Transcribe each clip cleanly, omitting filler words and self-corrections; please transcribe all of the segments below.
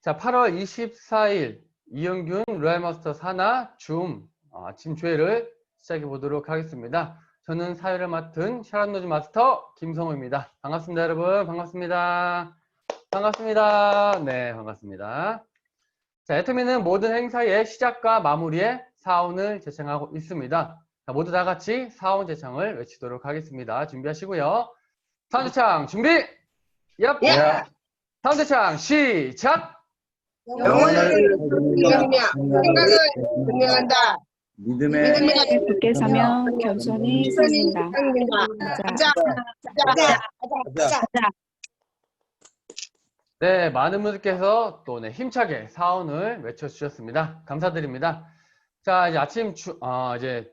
자, 8월 24일 이영균 로얄마스터 산하 줌 아침 조회를 시작해 보도록 하겠습니다. 저는 사회를 맡은 샤란노즈 마스터 김성호입니다. 반갑습니다, 여러분. 반갑습니다. 반갑습니다. 네, 반갑습니다. 자, 애터미는 모든 행사의 시작과 마무리에 사원을 제창하고 있습니다. 자, 모두 다 같이 사원 제창을 외치도록 하겠습니다. 준비하시고요. 사원 제창 준비! 얍! 야, 사원 제창 시작! 영원을 생명, 생각을 증명한다. 믿음의 굳게 서면 겸손히 섬긴다. 가자, 가자, 가자. 네, 많은 분들께서 또 힘차게 사원을 외쳐주셨습니다. 감사드립니다. 자, 이제 아침 이제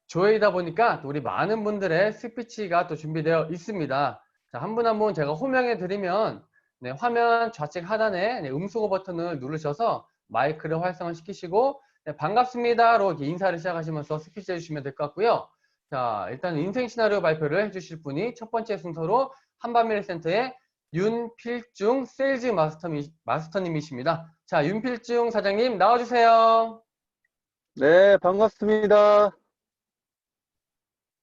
조회이다 보니까 또 우리 많은 분들의 스피치가 또 준비되어 있습니다. 자, 한 분 한 분 제가 호명해 드리면 네, 화면 좌측 하단에 네, 음소거 버튼을 누르셔서 마이크를 활성화시키시고 네, 반갑습니다로 이렇게 인사를 시작하시면서 스피치 해주시면 될 것 같고요. 자, 일단 인생 시나리오 발표를 해주실 분이 첫 번째 순서로 한밤미래센터의 윤필중 세일즈 마스터님이십니다. 자, 윤필중 사장님 나와주세요. 네, 반갑습니다.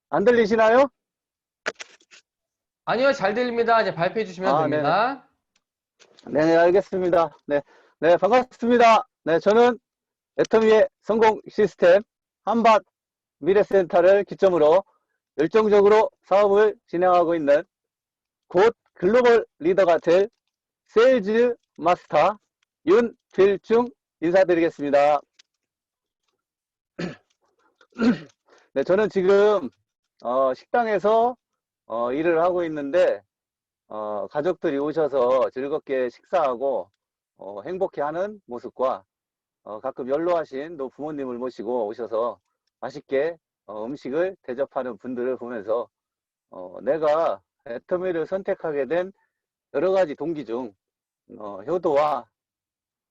안 들리시나요? 아니요, 잘 들립니다. 이제 발표해 주시면 됩니다. 네, 알겠습니다. 네, 반갑습니다. 네, 저는 애터미의 성공 시스템 한밭 미래센터를 기점으로 열정적으로 사업을 진행하고 있는 곧 글로벌 리더가 될 세일즈 마스터 윤필중 인사드리겠습니다. 네, 저는 지금 식당에서 일을 하고 있는데 가족들이 오셔서 즐겁게 식사하고 행복해하는 모습과 가끔 연로하신 또 부모님을 모시고 오셔서 맛있게 음식을 대접하는 분들을 보면서 내가 애터미를 선택하게 된 여러 가지 동기 중 효도와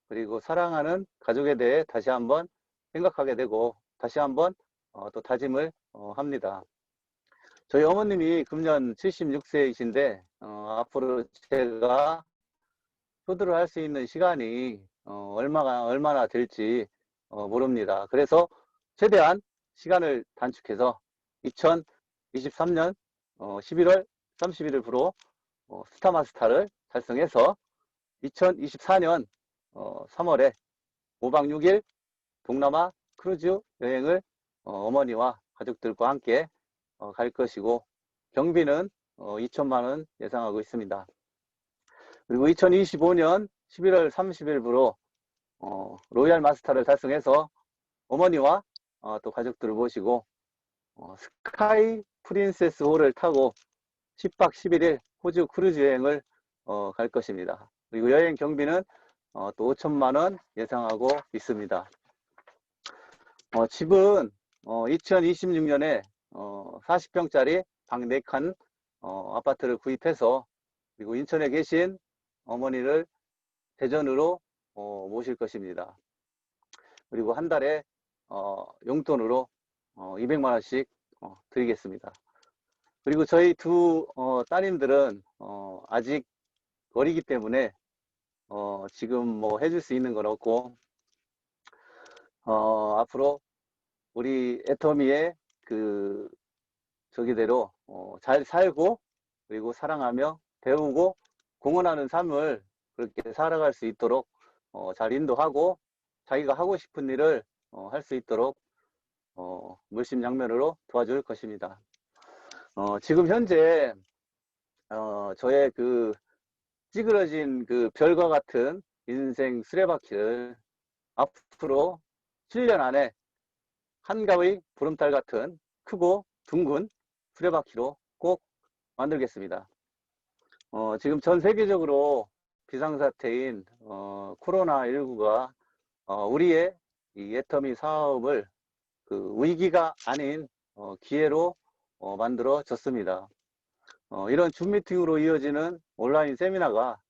그리고 사랑하는 가족에 대해 다시 한번 생각하게 되고 다시 한번 또 다짐을 합니다. 저희 어머님이 금년 76세이신데 앞으로 제가 효도를 할 수 있는 시간이 얼마나 될지 모릅니다. 그래서 최대한 시간을 단축해서 2023년 11월 31일부로 스타마스터를 달성해서 2024년 3월에 5박 6일 동남아 크루즈 여행을 어머니와 가족들과 함께 갈 것이고 경비는 2천만 원 예상하고 있습니다. 그리고 2025년 11월 30일부로 로얄 마스터를 달성해서 어머니와 또 가족들을 모시고 스카이 프린세스 호를 타고 10박 11일 호주 크루즈 여행을 갈 것입니다. 그리고 여행 경비는 또 5천만 원 예상하고 있습니다. 집은 2026년에 40평짜리 방 4칸 아파트를 구입해서 그리고 인천에 계신 어머니를 대전으로 모실 것입니다. 그리고 한 달에 용돈으로 200만 원씩 드리겠습니다. 그리고 저희 두 따님들은 아직 어리기 때문에 지금 뭐 해줄 수 있는 건 없고 앞으로 우리 애터미의 그 저기대로 잘 살고 그리고 사랑하며 배우고 공헌하는 삶을 그렇게 살아갈 수 있도록 잘 인도하고 자기가 하고 싶은 일을 할 수 있도록 물심양면으로 도와줄 것입니다. 지금 현재 저의 그 찌그러진 그 별과 같은 인생 수레바퀴를 앞으로 7년 안에 한가위 보름달 같은 크고 둥근 수레바퀴로 꼭 만들겠습니다. 지금 전 세계적으로 비상사태인 코로나19가 우리의 이 애터미 사업을 그 위기가 아닌 기회로 만들어졌습니다. 이런 줌 미팅으로 이어지는 온라인 세미나가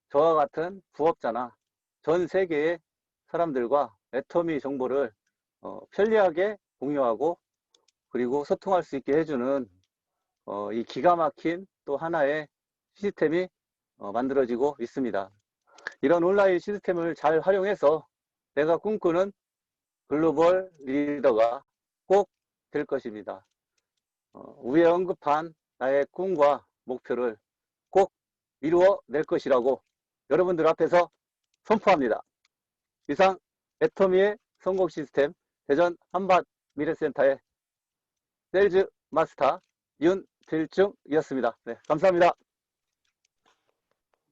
저와 같은 부업자나 전 세계의 사람들과 애터미 정보를 편리하게 공유하고 그리고 소통할 수 있게 해주는 이 기가 막힌 또 하나의 시스템이 만들어지고 있습니다. 이런 온라인 시스템을 잘 활용해서 내가 꿈꾸는 글로벌 리더가 꼭 될 것입니다. 위에 언급한 나의 꿈과 목표를 꼭 이루어낼 것이라고 여러분들 앞에서 선포합니다. 이상 애터미의 성공 시스템 대전 한밭미래센터의 세일즈 마스터 윤필중이었습니다. 네, 감사합니다.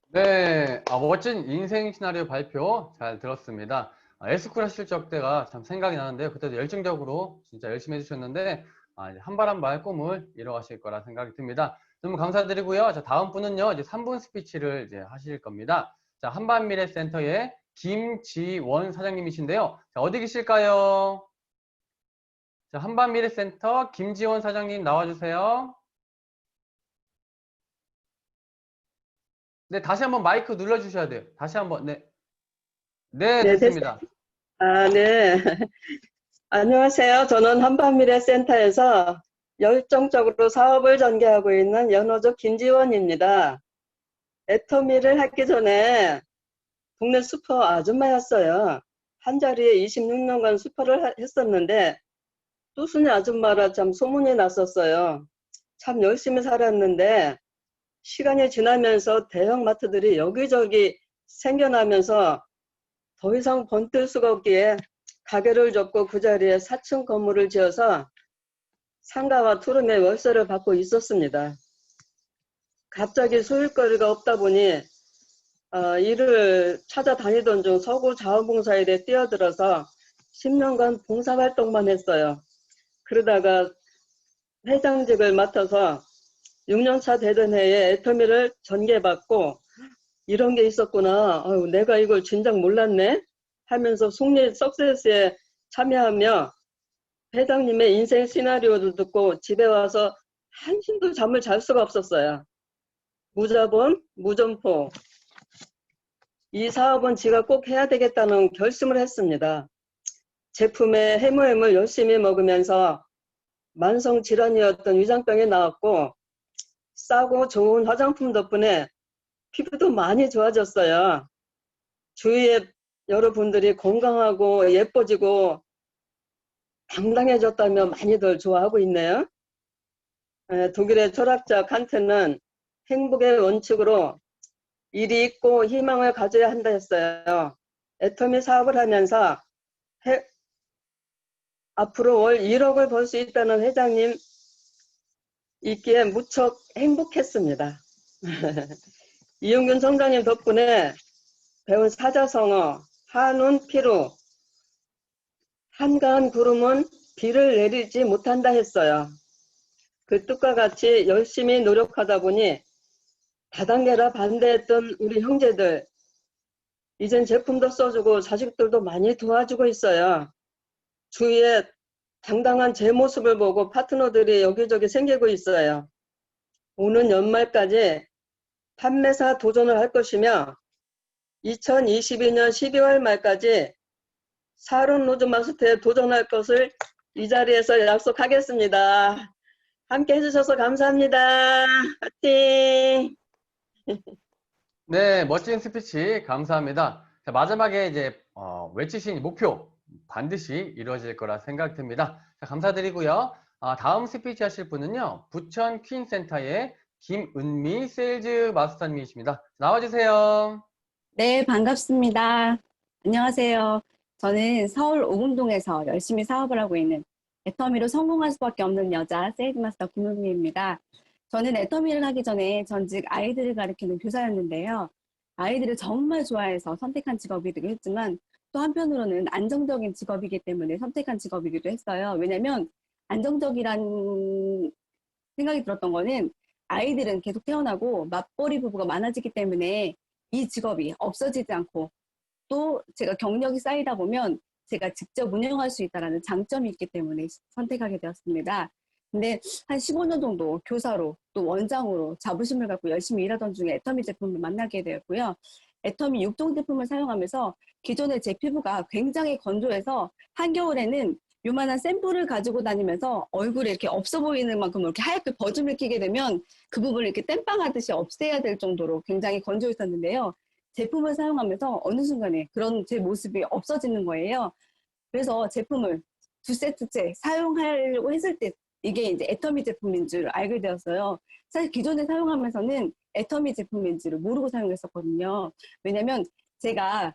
네, 멋진 인생 시나리오 발표 잘 들었습니다. 에스쿠 하실 적때가 참 생각이 나는데요. 그때도 열정적으로 진짜 열심히 해주셨는데 이제 한 발 한 발 꿈을 이뤄가실 거라 생각이 듭니다. 너무 감사드리고요. 자, 다음 분은요, 이제 3분 스피치를 이제 하실 겁니다. 자, 한밭미래센터의 김지원 사장님이신데요. 자, 어디 계실까요? 자, 한밭미래센터 김지원 사장님 나와주세요. 네, 다시 한번 마이크 눌러주셔야 돼요. 다시 한번, 네. 네, 네, 됐습니다. 네. 안녕하세요. 저는 한밤미래센터에서 열정적으로 사업을 전개하고 있는 연호조 김지원입니다. 애터미를 하기 전에 동네 슈퍼 아줌마였어요. 한 자리에 26년간 슈퍼를 했었는데 뚜순이 아줌마라 참 소문이 났었어요. 참 열심히 살았는데 시간이 지나면서 대형마트들이 여기저기 생겨나면서 더 이상 번뜰 수가 없기에 가게를 접고 그 자리에 4층 건물을 지어서 상가와 투룸의 월세를 받고 있었습니다. 갑자기 소일거리가 없다 보니 일을 찾아다니던 중 서구 자원봉사일에 뛰어들어서 10년간 봉사활동만 했어요. 그러다가 회장직을 맡아서 6년차 되던 해에 애터미를 전개받고 이런 게 있었구나. 내가 이걸 진작 몰랐네. 하면서 속리 석세스에 참여하며 회장님의 인생 시나리오를 듣고 집에 와서 한숨도 잠을 잘 수가 없었어요. 무자본, 무점포. 이 사업은 지가 꼭 해야 되겠다는 결심을 했습니다. 제품의 해무임을 열심히 먹으면서 만성질환이었던 위장병이 나왔고 싸고 좋은 화장품 덕분에 피부도 많이 좋아졌어요. 주위에 여러분들이 건강하고 예뻐지고 당당해졌다며 많이들 좋아하고 있네요. 독일의 철학자 칸트는 행복의 원칙으로 일이 있고 희망을 가져야 한다 했어요. 애터미 사업을 하면서 앞으로 월 1억을 벌 수 있다는 회장님 있기에 무척 행복했습니다. 이용균 성장님 덕분에 배운 사자성어, 한운 피루, 한가한 구름은 비를 내리지 못한다 했어요. 그 뜻과 같이 열심히 노력하다 보니 다단계라 반대했던 우리 형제들, 이젠 제품도 써주고 자식들도 많이 도와주고 있어요. 주위에 당당한 제 모습을 보고 파트너들이 여기저기 생기고 있어요. 오는 연말까지 판매사 도전을 할 것이며 2022년 12월 말까지 사론 로즈 마스터에 도전할 것을 이 자리에서 약속하겠습니다. 함께 해주셔서 감사합니다. 파이팅! 네, 멋진 스피치 감사합니다. 자, 마지막에 이제 외치신 목표 반드시 이루어질 거라 생각됩니다. 자, 감사드리고요. 다음 스피치 하실 분은요, 부천 퀸센터의 김은미 세일즈 마스터님이십니다. 나와주세요. 네, 반갑습니다. 안녕하세요. 저는 서울 오금동에서 열심히 사업을 하고 있는 애터미로 성공할 수밖에 없는 여자 세일즈 마스터 김은미입니다. 저는 애터미를 하기 전에 전직 아이들을 가르치는 교사였는데요. 아이들을 정말 좋아해서 선택한 직업이기도 했지만 또 한편으로는 안정적인 직업이기 때문에 선택한 직업이기도 했어요. 왜냐면 안정적이란 생각이 들었던 거는 아이들은 계속 태어나고 맞벌이 부부가 많아지기 때문에 이 직업이 없어지지 않고 또 제가 경력이 쌓이다 보면 제가 직접 운영할 수 있다는 장점이 있기 때문에 선택하게 되었습니다. 근데 한 15년 정도 교사로 또 원장으로 자부심을 갖고 열심히 일하던 중에 애터미 제품을 만나게 되었고요. 애터미 6종 제품을 사용하면서 기존의 제 피부가 굉장히 건조해서 한겨울에는 요만한 샘플을 가지고 다니면서 얼굴에 이렇게 없어 보이는 만큼 이렇게 하얗게 버줌을 끼게 되면 그 부분을 이렇게 땜빵 하듯이 없애야 될 정도로 굉장히 건조했었는데요. 제품을 사용하면서 어느 순간에 그런 제 모습이 없어지는 거예요. 그래서 제품을 2세트째 사용하려고 했을 때 이게 이제 애터미 제품인 줄 알게 되었어요. 사실 기존에 사용하면서는 애터미 제품인지를 모르고 사용했었거든요. 왜냐면 제가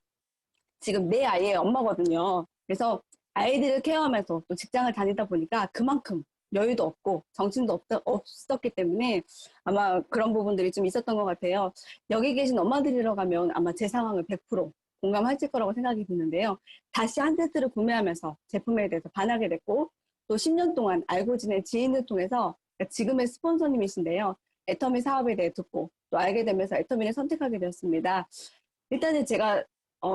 지금 내 아이의 엄마거든요. 그래서 아이들을 케어하면서 또 직장을 다니다 보니까 그만큼 여유도 없고 정신도 없었기 때문에 아마 그런 부분들이 좀 있었던 것 같아요. 여기 계신 엄마들이라고 하면 아마 제 상황을 100% 공감하실 거라고 생각이 드는데요. 다시 한 세트를 구매하면서 제품에 대해서 반하게 됐고 또 10년 동안 알고 지낸 지인을 통해서 지금의 스폰서님이신데요. 애터미 사업에 대해 듣고 또 알게 되면서 애터미를 선택하게 되었습니다. 일단은 제가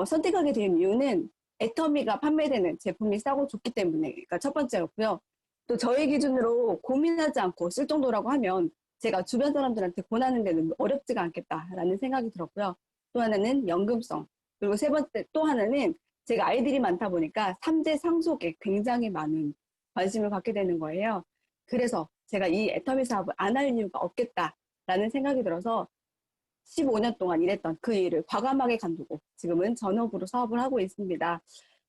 선택하게 된 이유는 애터미가 판매되는 제품이 싸고 좋기 때문에 그러니까 첫 번째였고요. 또 저희 기준으로 고민하지 않고 쓸 정도라고 하면 제가 주변 사람들한테 권하는 데는 어렵지가 않겠다라는 생각이 들었고요. 또 하나는 연금성. 그리고 세 번째 또 하나는 제가 아이들이 많다 보니까 3대 상속에 굉장히 많은 관심을 갖게 되는 거예요. 그래서 제가 이 애터미 사업을 안 할 이유가 없겠다라는 생각이 들어서 15년 동안 일했던 그 일을 과감하게 관두고 지금은 전업으로 사업을 하고 있습니다.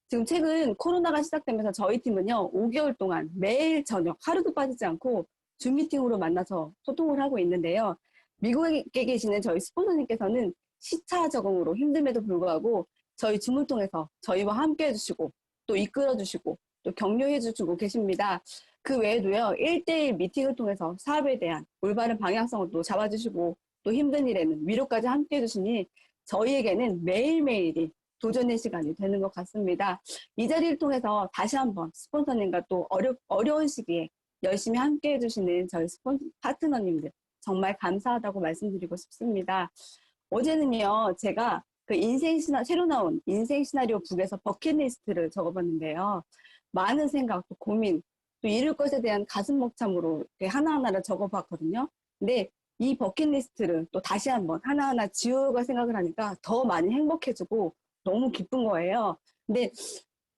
지금 최근 코로나가 시작되면서 저희 팀은요, 5개월 동안 매일 저녁 하루도 빠지지 않고 줌 미팅으로 만나서 소통을 하고 있는데요. 미국에 계시는 저희 스폰서님께서는 시차 적응으로 힘듦에도 불구하고 저희 줌을 통해서 저희와 함께 해주시고 또 이끌어 주시고 또 격려해 주시고 계십니다. 그 외에도요, 1대1 미팅을 통해서 사업에 대한 올바른 방향성을 또 잡아주시고 또 힘든 일에는 위로까지 함께 해주시니 저희에게는 매일매일이 도전의 시간이 되는 것 같습니다. 이 자리를 통해서 다시 한번 스폰서님과 또 어려운 시기에 열심히 함께 해주시는 저희 파트너님들 정말 감사하다고 말씀드리고 싶습니다. 어제는요, 제가 그 새로 나온 인생 시나리오 북에서 버킷리스트를 적어봤는데요. 많은 생각, 또 고민, 또 이룰 것에 대한 가슴 벅참으로 하나하나를 적어봤거든요. 근데 이 버킷리스트를 또 다시 한번 하나하나 지우가 생각을 하니까 더 많이 행복해지고 너무 기쁜 거예요. 근데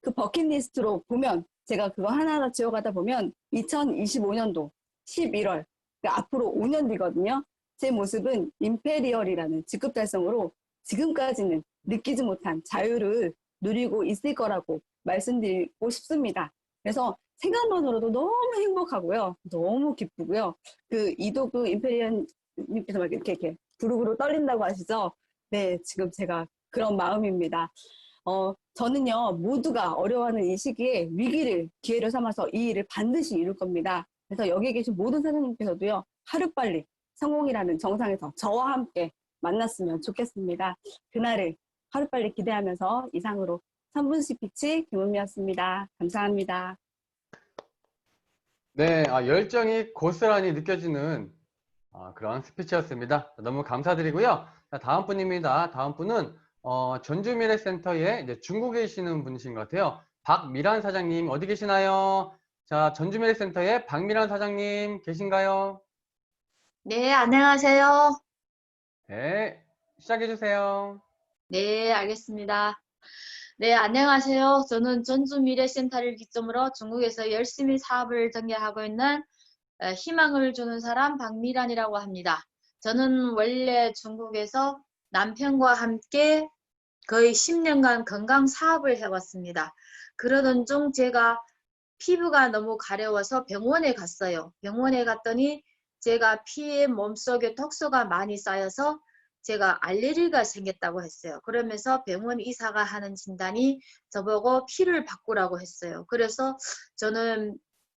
그 버킷리스트로 보면 제가 그거 하나하나 지워가다 보면 2025년도 11월, 그러니까 앞으로 5년 뒤거든요. 제 모습은 임페리얼이라는 직급 달성으로 지금까지는 느끼지 못한 자유를 누리고 있을 거라고 말씀드리고 싶습니다. 그래서 생각만으로도 너무 행복하고요. 너무 기쁘고요. 그 이도구 임페리얼님께서 막 이렇게 부르부르 떨린다고 하시죠? 네, 지금 제가 그런 마음입니다. 저는요, 모두가 어려워하는 이 시기에 위기를 기회로 삼아서 이 일을 반드시 이룰 겁니다. 그래서 여기 계신 모든 사장님께서도요, 하루빨리 성공이라는 정상에서 저와 함께 만났으면 좋겠습니다. 그날을 하루빨리 기대하면서 이상으로 3분 스피치 김은미였습니다. 감사합니다. 네, 열정이 고스란히 느껴지는 그런 스피치였습니다. 너무 감사드리고요. 자, 다음 분입니다. 다음 분은 전주미래센터에 이제 중국에 계시는 분이신 것 같아요. 박미란 사장님 어디 계시나요? 자, 전주미래센터에 박미란 사장님 계신가요? 네, 안녕하세요. 네, 시작해 주세요. 네, 알겠습니다. 네, 안녕하세요. 저는 전주미래센터를 기점으로 중국에서 열심히 사업을 전개하고 있는 희망을 주는 사람 박미란이라고 합니다. 저는 원래 중국에서 남편과 함께 거의 10년간 건강 사업을 해왔습니다. 그러던 중 제가 피부가 너무 가려워서 병원에 갔어요. 병원에 갔더니 제가 피에 몸속에 독소가 많이 쌓여서 제가 알레르기가 생겼다고 했어요. 그러면서 병원 의사가 하는 진단이 저보고 피를 바꾸라고 했어요. 그래서 저는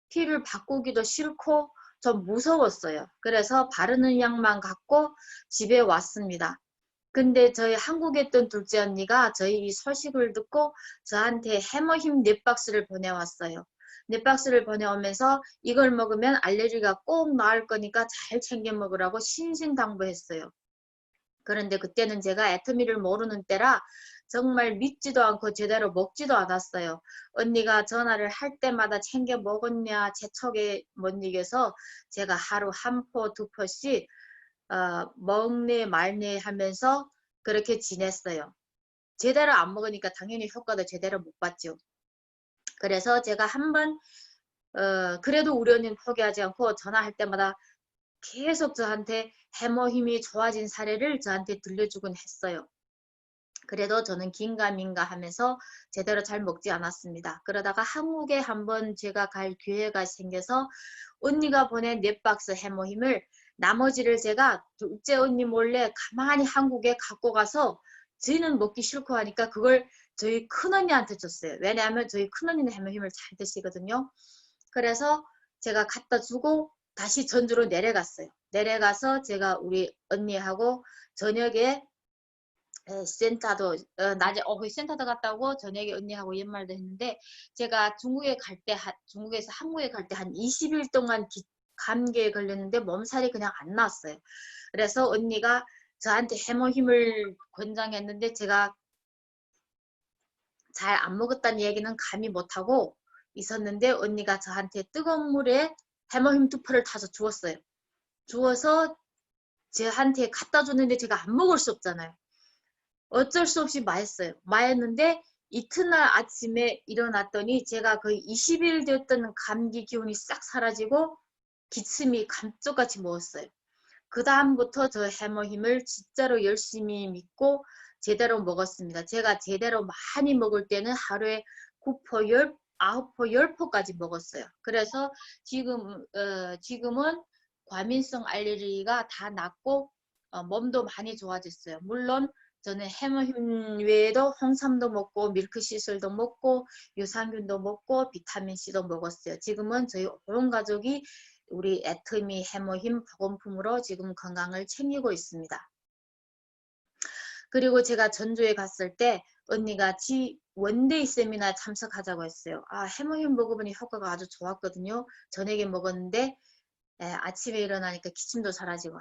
피를 바꾸기도 싫고 좀 무서웠어요. 그래서 바르는 약만 갖고 집에 왔습니다. 근데 저희 한국에 있던 둘째 언니가 저희 이 소식을 듣고 저한테 해머힘 4박스를 보내왔어요. 4박스를 보내오면서 이걸 먹으면 알레르기가 꼭 나을 거니까 잘 챙겨 먹으라고 신신당부했어요. 그런데 그때는 제가 애터미를 모르는 때라 정말 믿지도 않고 제대로 먹지도 않았어요. 언니가 전화를 할 때마다 챙겨 먹었냐 재촉에 못 이겨서 제가 하루 한 포, 2포씩 먹네 말네 하면서 그렇게 지냈어요. 제대로 안 먹으니까 당연히 효과도 제대로 못 봤죠. 그래서 제가 한번 그래도 우리 언니는 포기하지 않고 전화할 때마다 계속 저한테 해머 힘이 좋아진 사례를 저한테 들려주곤 했어요. 그래도 저는 긴가민가 하면서 제대로 잘 먹지 않았습니다. 그러다가 한국에 한번 제가 갈 기회가 생겨서 언니가 보낸 4박스 해모힘을 나머지를 제가 둘째 언니 몰래 가만히 한국에 갖고 가서 저희는 먹기 싫고 하니까 그걸 저희 큰언니한테 줬어요. 왜냐하면 저희 큰언니는 해모힘을 잘 드시거든요. 그래서 제가 갖다 주고 다시 전주로 내려갔어요. 내려가서 제가 우리 언니하고 저녁에 센터도 낮에 거기 센터도 갔다 오고 저녁에 언니하고 연말도 했는데 제가 중국에 갈 때 중국에서 한국에 갈 때 한 20일 동안 감기에 걸렸는데 몸살이 그냥 안 났어요. 그래서 언니가 저한테 해모힘을 권장했는데 제가 잘 안 먹었다는 얘기는 감히 못하고 있었는데 언니가 저한테 뜨거운 물에 해모힘 2포를 타서 주었어요. 주어서 저한테 갖다 줬는데 제가 안 먹을 수 없잖아요. 어쩔 수 없이 마셨어요. 마셨는데 이튿날 아침에 일어났더니 제가 거의 20일 되었던 감기 기운이 싹 사라지고 기침이 감쪽같이 먹었어요. 그 다음부터 저 해모힘을 진짜로 열심히 믿고 제대로 먹었습니다. 제가 제대로 많이 먹을 때는 하루에 9포, 9포, 10포까지 먹었어요. 그래서 지금은 과민성 알레르기가 다 낫고 몸도 많이 좋아졌어요. 물론 저는 해모힘 외에도 홍삼도 먹고 밀크시슬도 먹고 유산균도 먹고 비타민C도 먹었어요. 지금은 저희 온 가족이 우리 애터미 해모힘 보건품으로 지금 건강을 챙기고 있습니다. 그리고 제가 전주에 갔을 때 언니가 원데이 세미나 참석하자고 했어요. 해모힘 먹으면 효과가 아주 좋았거든요. 저녁에 먹었는데 아침에 일어나니까 기침도 사라지고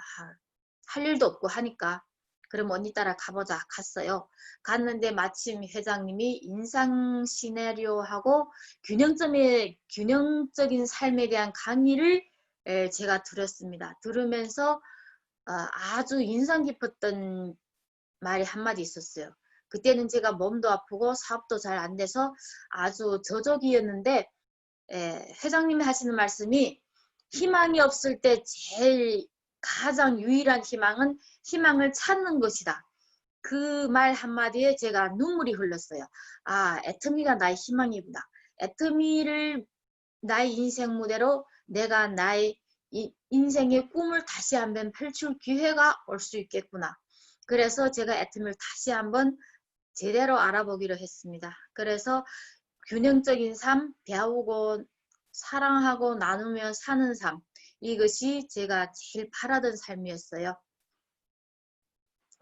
할 일도 없고 하니까 그럼 언니 따라 가보자 갔어요. 갔는데 마침 회장님이 인상 시나리오하고 균형적인 삶에 대한 강의를 제가 들었습니다. 들으면서 아주 인상 깊었던 말이 한마디 있었어요. 그때는 제가 몸도 아프고 사업도 잘 안 돼서 아주 저적이었는데 회장님이 하시는 말씀이 희망이 없을 때 제일 가장 유일한 희망은 희망을 찾는 것이다. 그 말 한마디에 제가 눈물이 흘렀어요. 애터미가 나의 희망이구나. 애터미를 나의 인생 무대로 내가 나의 인생의 꿈을 다시 한번 펼칠 기회가 올 수 있겠구나. 그래서 제가 애터미를 다시 한번 제대로 알아보기로 했습니다. 그래서 균형적인 삶, 배우고 사랑하고 나누며 사는 삶, 이것이 제가 제일 바라던 삶이었어요.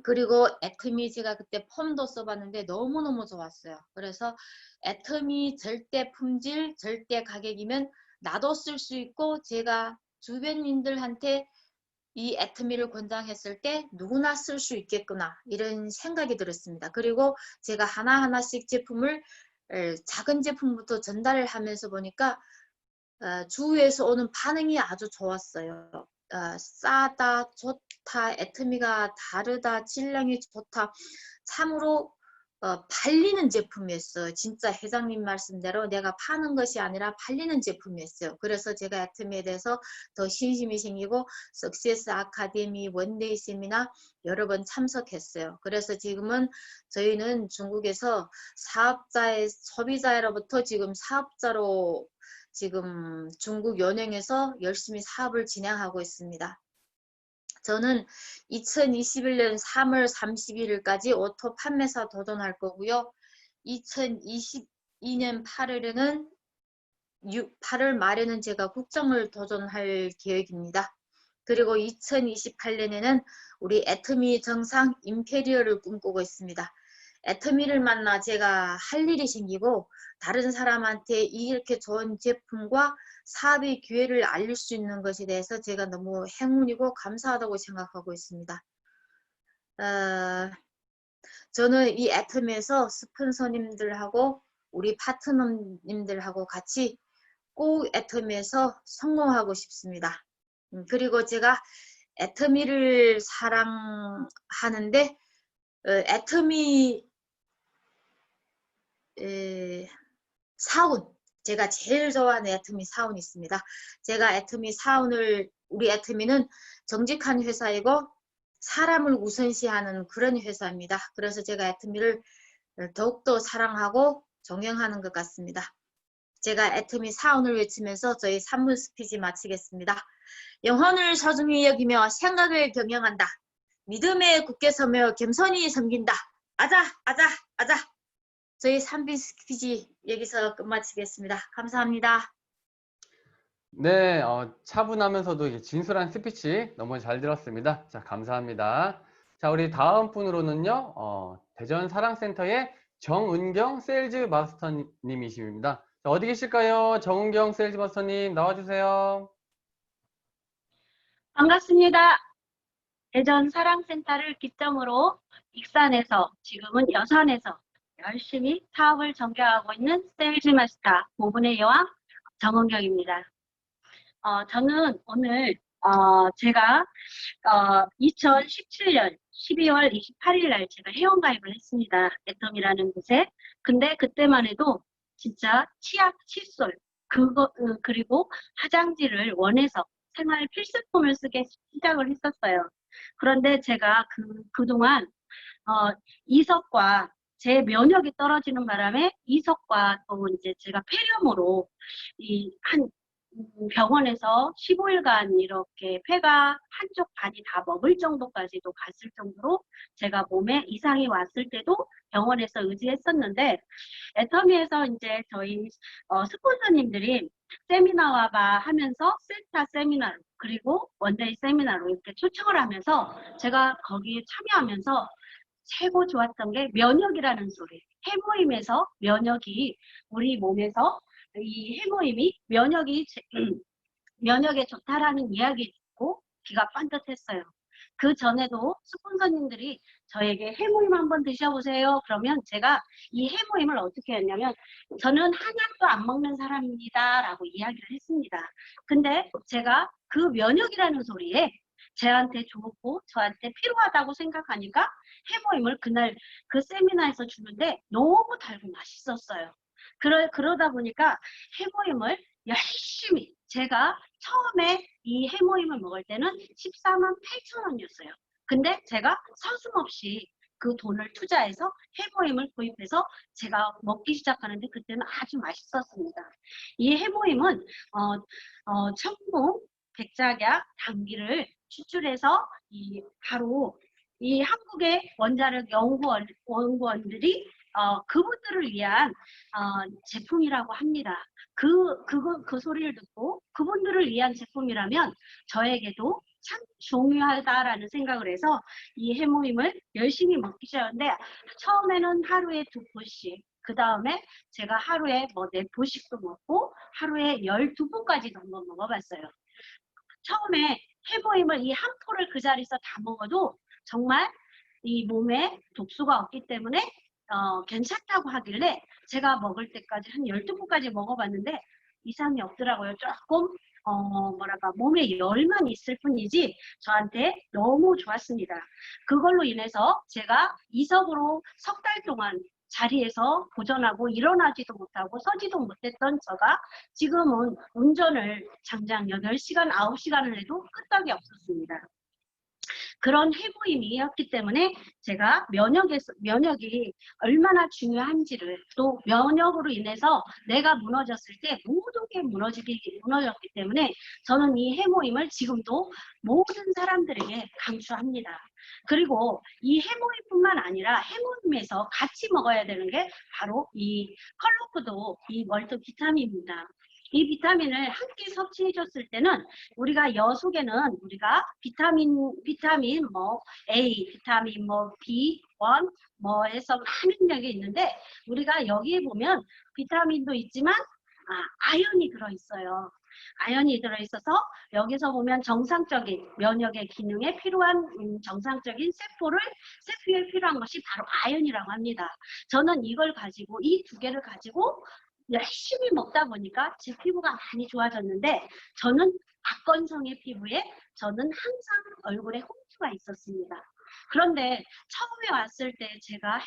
그리고 애터미 제가 그때 폼도 써봤는데 너무너무 좋았어요. 그래서 애터미 절대 품질, 절대 가격이면 나도 쓸 수 있고 제가 주변인들한테 이 애터미를 권장했을 때 누구나 쓸 수 있겠구나 이런 생각이 들었습니다. 그리고 제가 하나하나씩 제품을 작은 제품부터 전달을 하면서 보니까 주위에서 오는 반응이 아주 좋았어요. 싸다, 좋다, 애터미가 다르다, 질량이 좋다. 참으로 팔리는 제품이었어요. 진짜 회장님 말씀대로 내가 파는 것이 아니라 팔리는 제품이었어요. 그래서 제가 애터미에 대해서 더 신심이 생기고 석세스 아카데미 원데이 세미나 여러 번 참석했어요. 그래서 지금은 저희는 중국에서 소비자로부터 지금 사업자로 지금 중국 연행에서 열심히 사업을 진행하고 있습니다. 저는 2021년 3월 31일까지 오토 판매사 도전할 거고요. 2022년 8월 말에는 제가 국정을 도전할 계획입니다. 그리고 2028년에는 우리 애터미 정상 임페리얼을 꿈꾸고 있습니다. 애터미를 만나 제가 할 일이 생기고 다른 사람한테 이렇게 좋은 제품과 사업의 기회를 알릴 수 있는 것에 대해서 제가 너무 행운이고 감사하다고 생각하고 있습니다. 저는 이 애터미에서 스폰서님들하고 우리 파트너님들하고 같이 꼭 애터미에서 성공하고 싶습니다. 그리고 제가 애터미를 사랑하는데 애터미 사운, 제가 제일 좋아하는 애터미 사운이 있습니다. 제가 애터미 사운을, 우리 애터미는 정직한 회사이고 사람을 우선시하는 그런 회사입니다. 그래서 제가 애터미를 더욱더 사랑하고 존경하는 것 같습니다. 제가 애터미 사원을 외치면서 저희 3분 스피치 마치겠습니다. 영혼을 소중히 여기며 생각을 경영한다. 믿음에 굳게 서며 겸손히 섬긴다. 아자, 아자, 아자. 저희 3분 스피치 여기서 끝마치겠습니다. 감사합니다. 네, 차분하면서도 이게 진솔한 스피치 너무 잘 들었습니다. 자, 감사합니다. 자, 우리 다음 분으로는요, 대전 사랑센터의 정은경 세일즈 마스터님이십니다. 자, 어디 계실까요? 정은경 세일즈 마스터님 나와주세요. 반갑습니다. 대전 사랑센터를 기점으로 익산에서 지금은 여산에서 열심히 사업을 전개하고 있는 세일즈 마스터 5분의 여왕 정은경입니다. 저는 오늘 제가 2017년 12월 28일 날 제가 회원가입을 했습니다. 애텀이라는 곳에. 근데 그때만 해도 진짜 치약, 칫솔, 그리고 화장지를 원해서 생활 필수품을 쓰게 시작을 했었어요. 그런데 제가 그동안 이석과 제 면역이 떨어지는 바람에 이석과 또 이제 제가 폐렴으로 병원에서 15일간 이렇게 폐가 한쪽 반이 다 먹을 정도까지도 갔을 정도로 제가 몸에 이상이 왔을 때도 병원에서 의지했었는데, 애터미에서 이제 저희 스폰서님들이 세미나와 하면서 센터 세미나 그리고 원데이 세미나로 이렇게 초청을 하면서 제가 거기에 참여하면서 최고 좋았던 게 면역이라는 소리. 해모임에서 면역이 우리 몸에서 이 해모임이 면역에 좋다라는 이야기 듣고 귀가 반듯했어요. 그 전에도 스폰서님들이 저에게 해모임 한번 드셔보세요. 그러면 제가 이 해모임을 어떻게 했냐면, 저는 한약도 안 먹는 사람입니다 라고 이야기를 했습니다. 근데 제가 그 면역이라는 소리에 저한테 좋고 저한테 필요하다고 생각하니까 해모임을 그날 그 세미나에서 주는데 너무 달고 맛있었어요. 그러다 보니까 해모임을 열심히, 제가 처음에 이 해모임을 먹을 때는 14만 8천 원이었어요. 근데 제가 서슴없이 그 돈을 투자해서 해모임을 구입해서 제가 먹기 시작하는데 그때는 아주 맛있었습니다. 이 해모임은 청봉, 백작약, 당귀를 추출해서 바로 이 한국의 원자력 연구원들이 그분들을 위한 제품이라고 합니다. 그 소리를 듣고 그분들을 위한 제품이라면 저에게도 참 중요하다라는 생각을 해서 이 해모임을 열심히 먹기 시작했는데, 처음에는 하루에 2포씩, 그 다음에 제가 하루에 4포씩도 먹고 하루에 12포까지도 한번 먹어봤어요. 처음에 해모임을 이 한 포를 그 자리에서 다 먹어도 정말 이 몸에 독소가 없기 때문에 괜찮다고 하길래 제가 먹을 때까지 한 12포까지 먹어봤는데 이상이 없더라고요. 조금 몸에 열만 있을 뿐이지 저한테 너무 좋았습니다. 그걸로 인해서 제가 이석으로 석 달 동안 자리에서 고전하고 일어나지도 못하고 서지도 못했던 저가 지금은 운전을 장장 8시간, 9시간을 해도 끄떡이 없었습니다. 그런 해모임이었기 때문에 제가 면역이 얼마나 중요한지를, 또 면역으로 인해서 내가 무너졌을 때 모든 게 무너졌기 때문에 저는 이 해모임을 지금도 모든 사람들에게 강추합니다. 그리고 이 해모임뿐만 아니라 해모임에서 같이 먹어야 되는 게 바로 이 컬러푸드, 이 멀티 비타민입니다. 이 비타민을 함께 섭취해 줬을 때는 우리가 여속에는 우리가 비타민 A, 비타민 B1 해서 많은 게 있는데, 우리가 여기에 보면 비타민도 있지만 아연이 들어있어요. 아연이 들어있어서 여기서 보면 정상적인 면역의 기능에 필요한 정상적인 세포에 필요한 것이 바로 아연이라고 합니다. 저는 이걸 가지고, 이 2개를 가지고 열심히 먹다 보니까 제 피부가 많이 좋아졌는데, 저는 악건성의 피부에 저는 항상 얼굴에 홍수가 있었습니다. 그런데 처음에 왔을 때 제가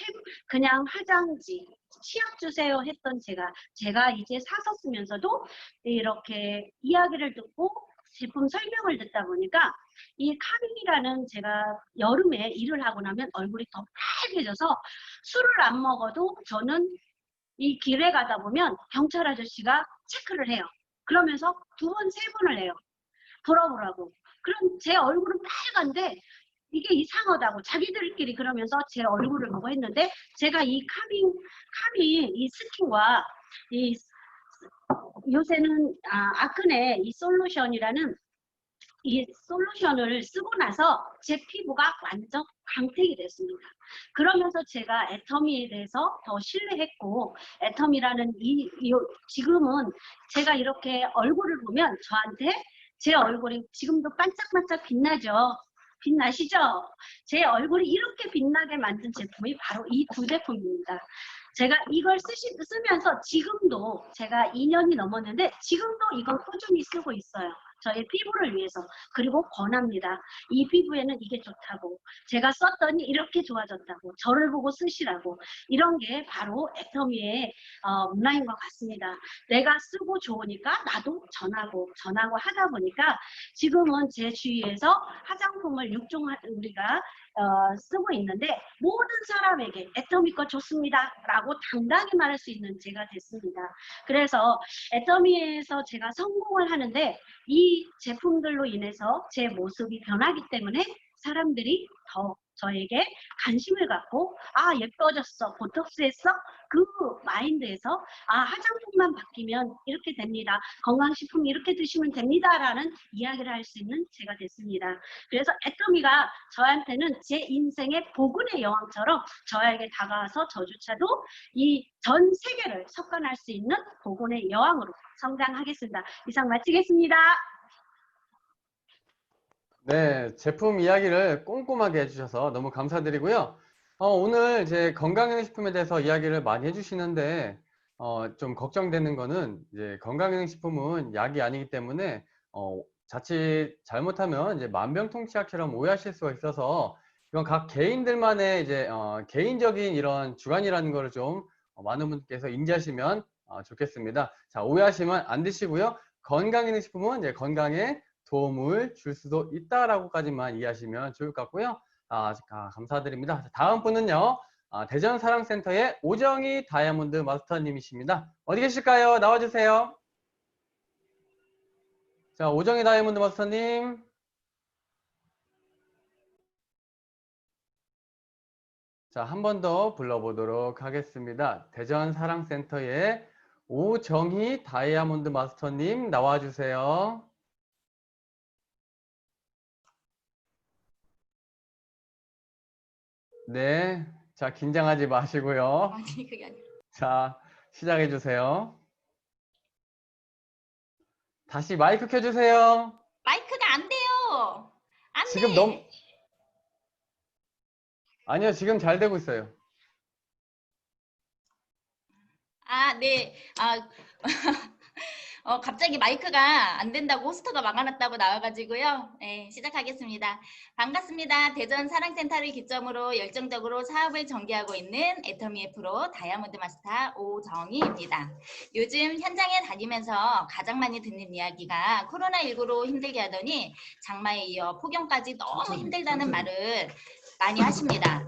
그냥 화장지, 치약 주세요 했던 제가 이제 사서 쓰면서도 이렇게 이야기를 듣고 제품 설명을 듣다 보니까 이 카밍이라는 제가 여름에 일을 하고 나면 얼굴이 더 빨개져서 술을 안 먹어도 저는 이 길에 가다 보면 경찰 아저씨가 체크를 해요. 그러면서 2번, 3번을 해요. 돌아보라고. 그럼 제 얼굴은 빨간데 이게 이상하다고 자기들끼리 그러면서 제 얼굴을 보고 했는데 제가 이 카밍 이 스킨과 이 요새는 아크네 이 솔루션이라는 이 솔루션을 쓰고 나서 제 피부가 완전 광택이 됐습니다. 그러면서 제가 애터미에 대해서 더 신뢰했고 애터미라는 지금은 제가 이렇게 얼굴을 보면 저한테 제 얼굴이 지금도 반짝반짝 빛나죠. 빛나시죠? 제 얼굴이 이렇게 빛나게 만든 제품이 바로 이 2제품입니다. 제가 이걸 쓰면서 지금도 제가 2년이 넘었는데 지금도 이걸 꾸준히 쓰고 있어요. 저의 피부를 위해서. 그리고 권합니다. 이 피부에는 이게 좋다고. 제가 썼더니 이렇게 좋아졌다고. 저를 보고 쓰시라고. 이런 게 바로 애터미의 문화인 것 같습니다. 내가 쓰고 좋으니까 나도 전하고 하다 보니까 지금은 제 주위에서 화장품을 6종 우리가 쓰고 있는데 모든 사람에게 애터미 거 좋습니다 라고 당당히 말할 수 있는 제가 됐습니다. 그래서 애터미에서 제가 성공을 하는데 이 제품들로 인해서 제 모습이 변하기 때문에 사람들이 더 저에게 관심을 갖고 예뻐졌어 보톡스 했어 그 마인드에서 화장품만 바뀌면 이렇게 됩니다. 건강식품 이렇게 드시면 됩니다 라는 이야기를 할 수 있는 제가 됐습니다. 그래서 애터미가 저한테는 제 인생의 복운의 여왕처럼 저에게 다가와서 저조차도 이 전 세계를 석권할 수 있는 복운의 여왕으로 성장하겠습니다. 이상 마치겠습니다. 네, 제품 이야기를 꼼꼼하게 해주셔서 너무 감사드리고요. 오늘 이제 건강기능식품에 대해서 이야기를 많이 해주시는데, 좀 걱정되는 거는 이제 건강기능식품은 약이 아니기 때문에, 자칫 잘못하면 이제 만병통치약처럼 오해하실 수가 있어서, 이건 각 개인들만의 이제, 개인적인 이런 주관이라는 거를 좀 많은 분께서 인지하시면 좋겠습니다. 자, 오해하시면 안 드시고요. 건강기능식품은 이제 건강에 도움을 줄 수도 있다라고까지만 이해하시면 좋을 것 같고요. 감사드립니다. 다음 분은요. 대전사랑센터의 오정희 다이아몬드 마스터님이십니다. 어디 계실까요? 나와주세요. 자, 오정희 다이아몬드 마스터님. 자, 한 번 더 불러보도록 하겠습니다. 대전사랑센터의 오정희 다이아몬드 마스터님 나와주세요. 네, 자, 긴장하지 마시고요. 아니, 그게 아니라. 자, 시작해 주세요. 다시 마이크 켜주세요. 마이크가 안 돼요. 안 지금 돼. 아니요, 지금 잘 되고 있어요. 네. 갑자기 마이크가 안 된다고 호스터가 막아놨다고 나와가지고요. 네, 시작하겠습니다. 반갑습니다. 대전 사랑센터를 기점으로 열정적으로 사업을 전개하고 있는 애터미의 프로 다이아몬드 마스터 오정희입니다. 요즘 현장에 다니면서 가장 많이 듣는 이야기가 코로나19로 힘들게 하더니 장마에 이어 폭염까지 너무 힘들다는 말을 많이 하십니다.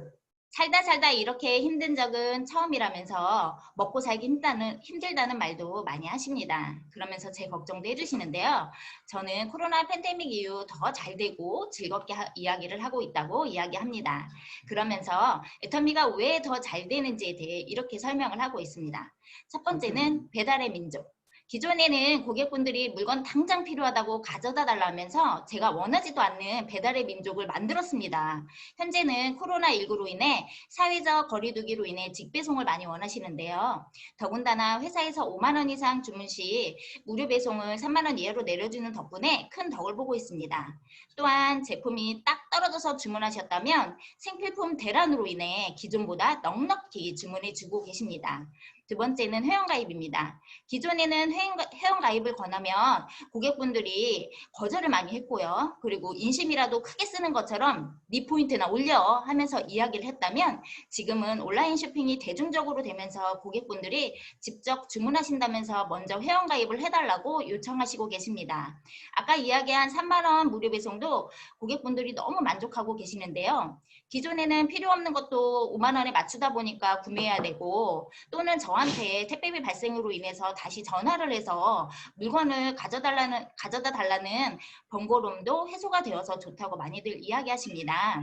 살다 이렇게 힘든 적은 처음이라면서 먹고 살기 힘들다는 말도 많이 하십니다. 그러면서 제 걱정도 해주시는데요. 저는 코로나 팬데믹 이후 더 잘 되고 즐겁게 이야기를 하고 있다고 이야기합니다. 그러면서 애터미가 왜 더 잘 되는지에 대해 이렇게 설명을 하고 있습니다. 첫 번째는 배달의 민족. 기존에는 고객분들이 물건 당장 필요하다고 가져다 달라면서 제가 원하지도 않는 배달의 민족을 만들었습니다. 현재는 코로나19로 인해 사회적 거리두기로 인해 직배송을 많이 원하시는데요. 더군다나 회사에서 5만 원 이상 주문 시 무료 배송을 3만 원 이하로 내려주는 덕분에 큰 덕을 보고 있습니다. 또한 제품이 딱 떨어져서 주문하셨다면 생필품 대란으로 인해 기존보다 넉넉히 주문해 주고 계십니다. 두 번째는 회원가입입니다. 기존에는 회원가입을 권하면 고객분들이 거절을 많이 했고요. 그리고 인심이라도 크게 쓰는 것처럼 네 포인트나 올려 하면서 이야기를 했다면 지금은 온라인 쇼핑이 대중적으로 되면서 고객분들이 직접 주문하신다면서 먼저 회원가입을 해달라고 요청하시고 계십니다. 아까 이야기한 3만 원 무료 배송도 고객분들이 너무 만족하고 계시는데요. 기존에는 필요 없는 것도 5만 원에 맞추다 보니까 구매해야 되고 또는 저한테 택배비 발생으로 인해서 다시 전화를 해서 물건을 가져다 달라는 번거로움도 해소가 되어서 좋다고 많이들 이야기하십니다.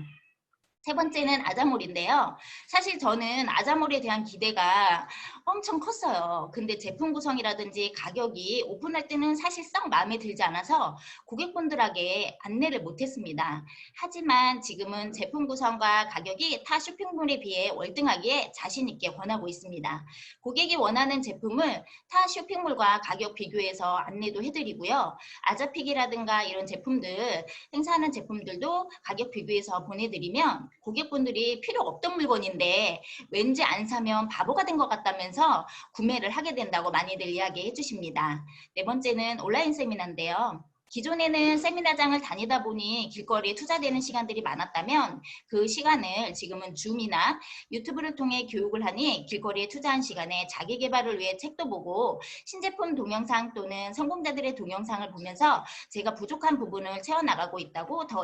세 번째는 아자몰인데요. 사실 저는 아자몰에 대한 기대가 엄청 컸어요. 근데 제품 구성이라든지 가격이 오픈할 때는 사실상 마음에 들지 않아서 고객분들에게 안내를 못했습니다. 하지만 지금은 제품 구성과 가격이 타 쇼핑몰에 비해 월등하게 자신 있게 권하고 있습니다. 고객이 원하는 제품을 타 쇼핑몰과 가격 비교해서 안내도 해드리고요. 아자픽이라든가 이런 제품들, 행사하는 제품들도 가격 비교해서 보내드리면 고객분들이 필요 없던 물건인데 왠지 안 사면 바보가 된 것 같다면서 구매를 하게 된다고 많이들 이야기해 주십니다. 네 번째는 온라인 세미나인데요. 기존에는 세미나장을 다니다 보니 길거리에 투자되는 시간들이 많았다면 그 시간을 지금은 줌이나 유튜브를 통해 교육을 하니 길거리에 투자한 시간에 자기 개발을 위해 책도 보고 신제품 동영상 또는 성공자들의 동영상을 보면서 제가 부족한 부분을 채워나가고 있다고 더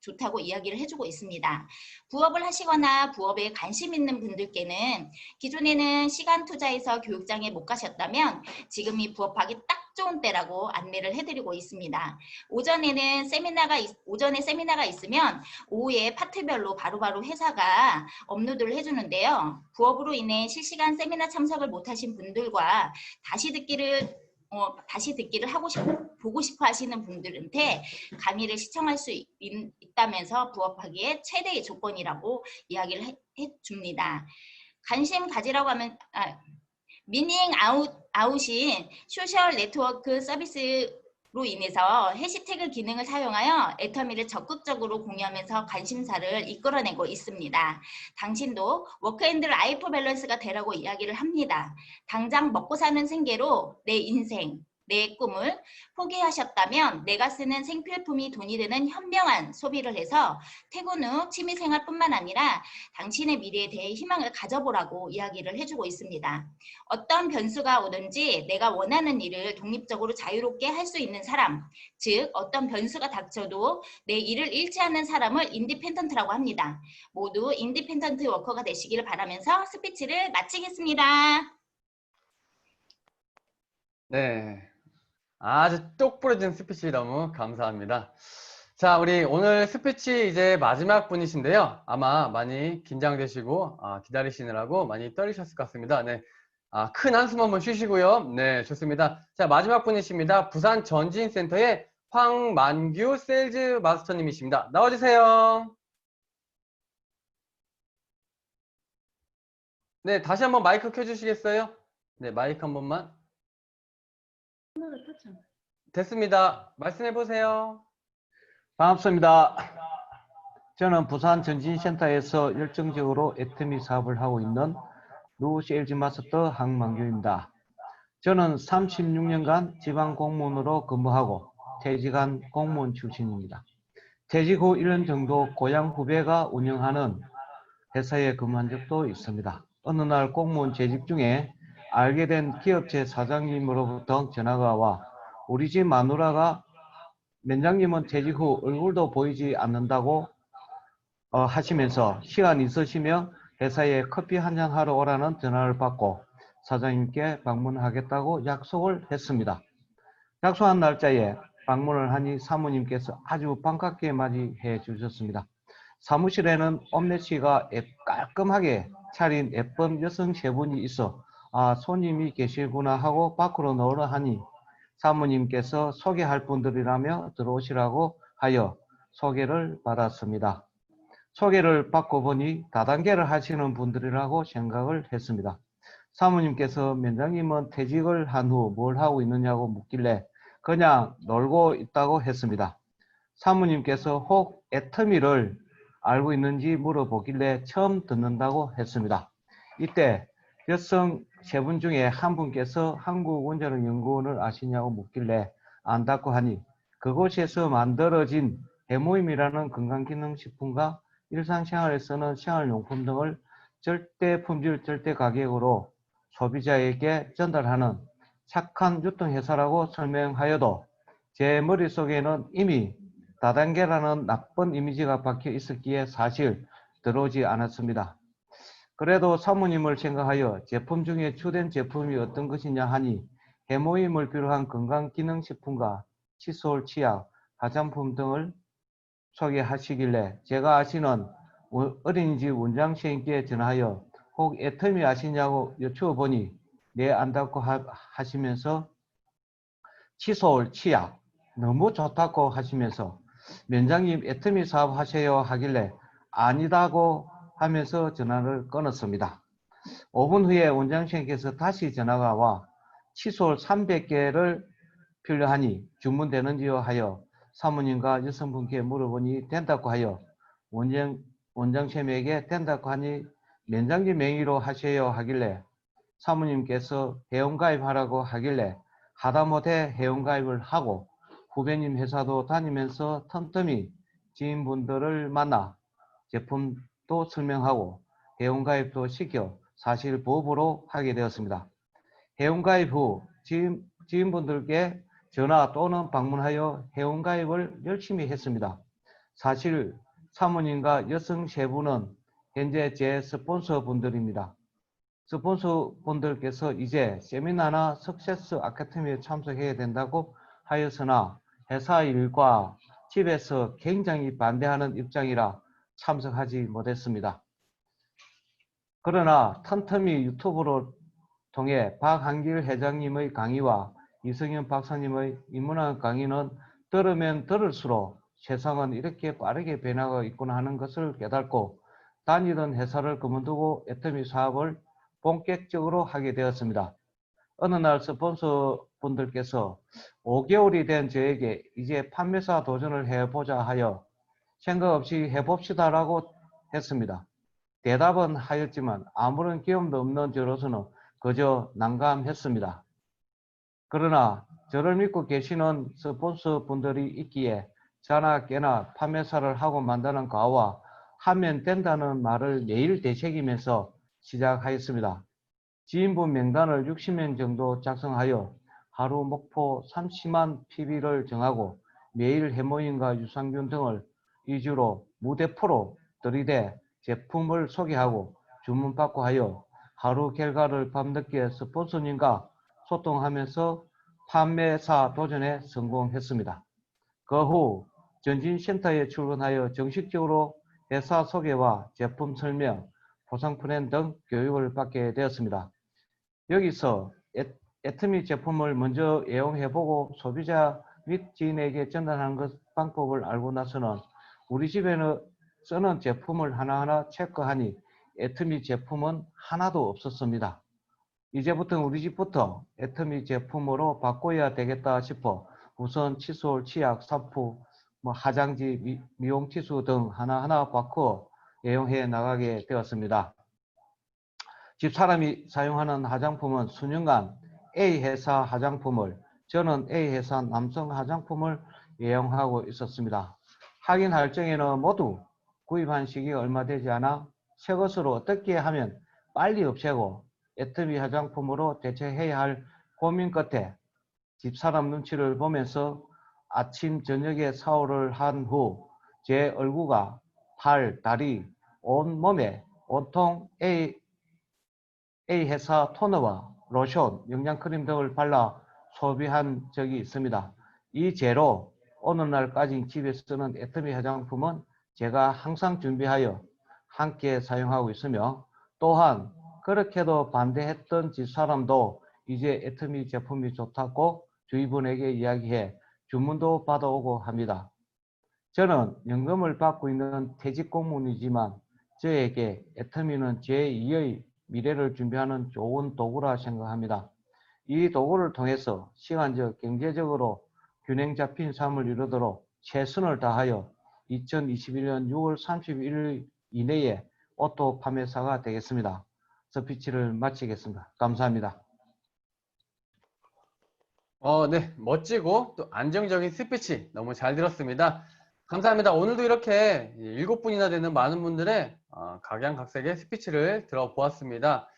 좋다고 이야기를 해주고 있습니다. 부업을 하시거나 부업에 관심 있는 분들께는 기존에는 시간 투자해서 교육장에 못 가셨다면 지금이 부업하기 딱 좋은 때라고 안내를 해드리고 있습니다. 오전에 세미나가 있으면 오후에 파트별로 바로바로 회사가 업로드를 해주는데요. 부업으로 인해 실시간 세미나 참석을 못하신 분들과 다시 듣기를 보고 싶어 하시는 분들한테 강의를 시청할 수 있다면서 부업하기에 최대의 조건이라고 이야기를 해줍니다. 관심 가지라고 하면 미닝 아웃인 소셜 네트워크 서비스로 인해서 해시태그 기능을 사용하여 애터미를 적극적으로 공유하면서 관심사를 이끌어내고 있습니다. 당신도 워크앤라이프 밸런스가 되라고 이야기를 합니다. 당장 먹고 사는 생계로 내 인생, 내 꿈을 포기하셨다면 내가 쓰는 생필품이 돈이 되는 현명한 소비를 해서 퇴근 후 취미생활뿐만 아니라 당신의 미래에 대해 희망을 가져보라고 이야기를 해주고 있습니다. 어떤 변수가 오든지 내가 원하는 일을 독립적으로 자유롭게 할 수 있는 사람, 즉 어떤 변수가 닥쳐도 내 일을 잃지 않는 사람을 인디펜던트라고 합니다. 모두 인디펜던트 워커가 되시기를 바라면서 스피치를 마치겠습니다. 네. 아주 똑부러진 스피치 너무 감사합니다. 자, 우리 오늘 스피치 이제 마지막 분이신데요. 아마 많이 긴장되시고 기다리시느라고 많이 떨리셨을 것 같습니다. 네. 큰 한숨 한번 쉬시고요. 네, 좋습니다. 자, 마지막 분이십니다. 부산 전진센터의 황만규 세일즈 마스터님이십니다. 나와주세요. 네, 다시 한번 마이크 켜주시겠어요? 네, 마이크 한 번만. 됐습니다. 말씀해 보세요. 반갑습니다. 저는 부산 전진센터에서 열정적으로 애터미 사업을 하고 있는 루 세일즈 마스터 황만규입니다. 저는 36년간 지방 공무원으로 근무하고 퇴직한 공무원 출신입니다. 퇴직 후 1년 정도 고향 후배가 운영하는 회사에 근무한 적도 있습니다. 어느 날 공무원 재직 중에 알게 된 기업체 사장님으로부터 전화가 와 우리 집 마누라가 면장님은 퇴직 후 얼굴도 보이지 않는다고 하시면서 시간 있으시면 회사에 커피 한잔 하러 오라는 전화를 받고 사장님께 방문하겠다고 약속을 했습니다. 약속한 날짜에 방문을 하니 사모님께서 아주 반갑게 맞이해 주셨습니다. 사무실에는 엄내씨가 깔끔하게 차린 예쁜 여성 세 분이 있어 손님이 계시구나 하고 밖으로 나오려 하니 사모님께서 소개할 분들이라며 들어오시라고 하여 소개를 받았습니다. 소개를 받고 보니 다단계를 하시는 분들이라고 생각을 했습니다. 사모님께서 면장님은 퇴직을 한 후 뭘 하고 있느냐고 묻길래 그냥 놀고 있다고 했습니다. 사모님께서 혹 애터미를 알고 있는지 물어보길래 처음 듣는다고 했습니다. 이때 여성 세 분 중에 한 분께서 한국원자력연구원을 아시냐고 묻길래 안다고 하니 그곳에서 만들어진 해모임이라는 건강기능식품과 일상생활에 쓰는 생활용품 등을 절대 품질, 절대 가격으로 소비자에게 전달하는 착한 유통회사라고 설명하여도 제 머릿속에는 이미 다단계라는 나쁜 이미지가 박혀 있었기에 사실 들어오지 않았습니다. 그래도 사모님을 생각하여 제품 중에 주된 제품이 어떤 것이냐 하니 해모임을 비롯한 건강기능식품과 칫솔, 치약, 화장품 등을 소개하시길래 제가 아시는 어린이집 원장선생님께 전화하여 혹 애터미 아시냐고 여쭈어보니 네 안다고 하시면서 칫솔, 치약 너무 좋다고 하시면서 면장님 애터미 사업 하세요 하길래 아니다고 하면서 전화를 끊었습니다. 5분 후에 원장선생님께서 다시 전화가 와 칫솔 300개를 필요하니 주문되는지요 하여 사모님과 여성분께 물어보니 된다고 하여 원장쌤에게 된다고 하니 면장님 명의로 하세요 하길래 사모님께서 회원가입하라고 하길래 하다못해 회원가입을 하고 후배님 회사도 다니면서 틈틈이 지인분들을 만나 제품도 설명하고 회원가입도 시켜 사실 부업으로 하게 되었습니다. 회원가입 후 지인분들께 전화 또는 방문하여 회원가입을 열심히 했습니다. 사실 사모님과 여성 세 분은 현재 제 스폰서분들입니다. 스폰서분들께서 이제 세미나나 석세스 아카데미에 참석해야 된다고 하였으나 회사 일과 집에서 굉장히 반대하는 입장이라 참석하지 못했습니다. 그러나 틈틈이 유튜브로 통해 박한길 회장님의 강의와 이승현 박사님의 인문학 강의는 들으면 들을수록 세상은 이렇게 빠르게 변화가 있구나 하는 것을 깨닫고 다니던 회사를 그만두고 애터미 사업을 본격적으로 하게 되었습니다. 어느 날 스폰서 분들께서 5개월이 된 저에게 이제 판매사 도전을 해보자 하여 생각 없이 해봅시다라고 했습니다. 대답은 하였지만 아무런 경험도 없는 저로서는 그저 난감했습니다. 그러나 저를 믿고 계시는 스폰서 분들이 있기에 저나 깨나 판매사를 하고 만다는 가와 하면 된다는 말을 매일 되새기면서 시작하였습니다. 지인분 명단을 60명 정도 작성하여 하루 목표 30만 PB를 정하고 매일 해모임과 유산균 등을 위주로 무대 프로 들이대 제품을 소개하고 주문받고 하여 하루 결과를 밤늦게 스폰서님과 소통하면서 판매사 도전에 성공했습니다. 그 후 전진센터에 출근하여 정식적으로 회사 소개와 제품 설명, 보상 플랜 등 교육을 받게 되었습니다. 여기서 애터미 제품을 먼저 애용해보고 소비자 및 지인에게 전달하는 방법을 알고 나서는 우리 집에는 쓰는 제품을 하나하나 체크하니 애터미 제품은 하나도 없었습니다. 이제부터 우리 집부터 애터미 제품으로 바꿔야 되겠다 싶어 우선 칫솔, 치약, 샴푸, 화장지, 미용 티슈 등 하나하나 바꿔 애용해 나가게 되었습니다. 집사람이 사용하는 화장품은 수년간 A회사 화장품을, 저는 A회사 남성 화장품을 애용하고 있었습니다. 확인할 적에는 모두 구입한 시기가 얼마 되지 않아 새 것으로 어떻게 하면 빨리 없애고 애터미 화장품으로 대체해야 할 고민 끝에 집사람 눈치를 보면서 아침 저녁에 샤워를 한 후 제 얼굴과 팔, 다리, 온 몸에 온통 A회사 토너와 로션, 영양크림 등을 발라 소비한 적이 있습니다. 이 죄로 어느 날까지 집에 쓰는 애터미 화장품은 제가 항상 준비하여 함께 사용하고 있으며 또한 그렇게도 반대했던 집사람도 이제 애터미 제품이 좋다고 주위 분에게 이야기해 주문도 받아오고 합니다. 저는 연금을 받고 있는 퇴직 공무원이지만 저에게 애터미는 제2의 미래를 준비하는 좋은 도구라 생각합니다. 이 도구를 통해서 시간적, 경제적으로 균형 잡힌 삶을 이루도록 최선을 다하여 2021년 6월 31일 이내에 오토 판매사가 되겠습니다. 스피치를 마치겠습니다. 감사합니다. 네. 멋지고 또 안정적인 스피치 너무 잘 들었습니다. 감사합니다. 오늘도 이렇게 7분이나 되는 많은 분들의 각양각색의 스피치를 들어보았습니다.